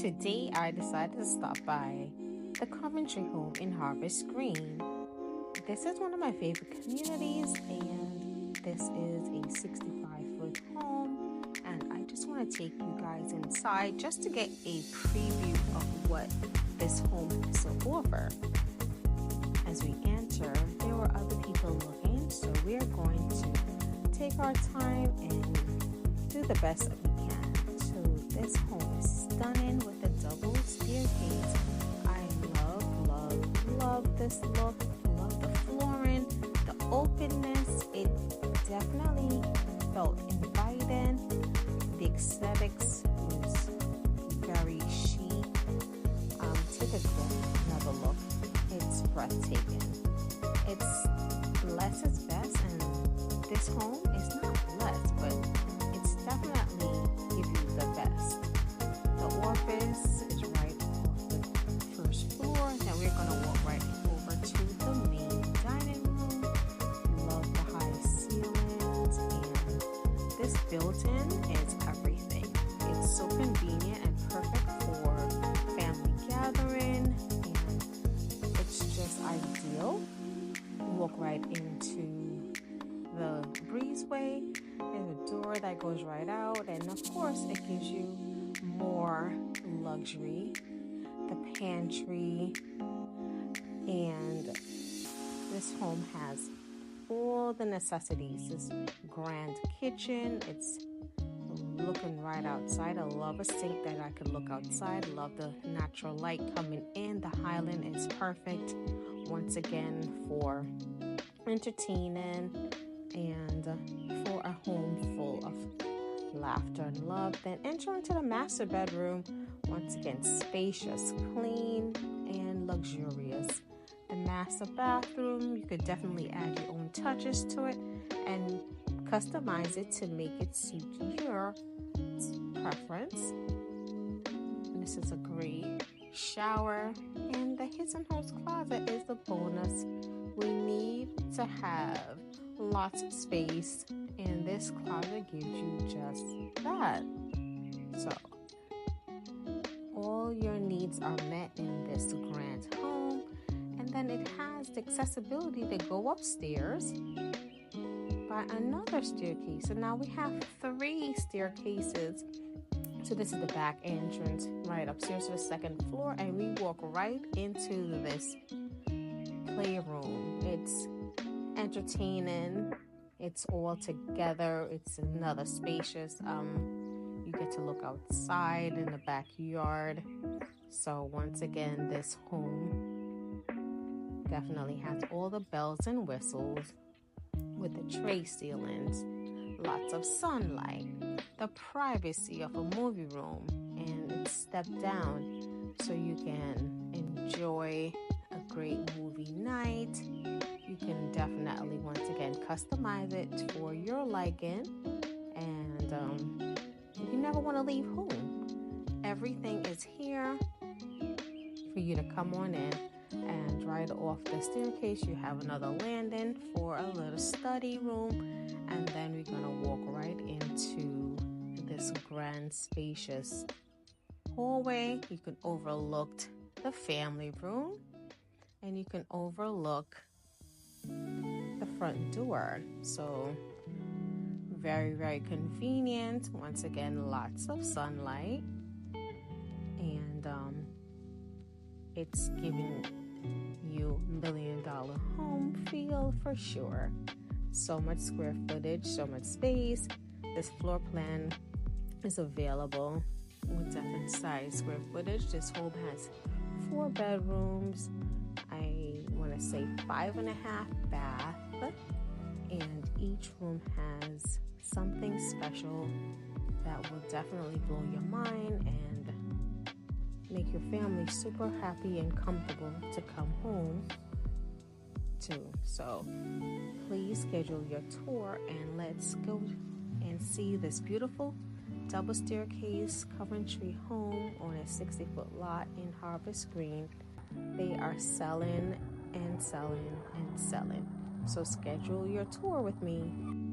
today I decided to stop by the Coventry Home in Harvest Green. This is one of my favorite communities, and this is a 65-foot home, and I just want to take you guys inside just to get a preview of what this home has to offer. As we enter, there were other people looking, so we are going to take our time and do the best that we can. So this home is stunning with a double staircase. I love this look. Love the flooring, the openness. It definitely felt inviting. The aesthetics was very chic. Take another look. It's breathtaking. It's less is best, and this home is not less, but it's definitely give you the best. The office is right off the first floor. Then we're gonna walk right over to the main dining room. Love the high ceilings, and this built-in is everything. It's so convenient and perfect for family gathering, and it's just ideal. Walk right into the breezeway. There's a door that goes right out, and of course it gives you more luxury. The pantry, and this home has all the necessities. This grand kitchen, it's looking right outside. I love a sink that I could look outside. Love the natural light coming in. The Highland is perfect once again for entertaining and for a home full of laughter and love. Then enter into the master bedroom. Once again, spacious, clean, and luxurious. The master bathroom, you could definitely add your own touches to it and customize it to make it suit your preference. And this is a great shower, and the his and hers closet is the bonus. We need to have lots of space, and this closet gives you just that. So all your needs are met in this grand home, and then it has the accessibility to go upstairs by another staircase. So now we have 3 staircases. So this is the back entrance right upstairs to the second floor, and we walk right into this playroom. It's entertaining. It's all together. It's another spacious. You get to look outside in the backyard. So once again, this home definitely has all the bells and whistles with the tray ceilings, lots of sunlight, the privacy of a movie room, and it's stepped down so you can enjoy a great movie night. You can definitely once again customize it for your liking, and you never want to leave home. Everything is here for you to come on in. And right off the staircase, you have another landing for a little study room, and then we're gonna walk right into this grand spacious hallway. You can overlook the family room, and you can overlook the front door. So very convenient. Once again, lots of sunlight, and it's giving you $1 million home feel for sure. So much square footage, so much space. This floor plan is available with different size square footage. This home has 4 bedrooms. I want to say 5.5 bath, and each room has something special that will definitely blow your mind and make your family super happy and comfortable to come home to. So please schedule your tour, and let's go and see this beautiful double staircase Coventry home on a 60-foot lot in Harvest Green. They are selling and selling and selling. So schedule your tour with me.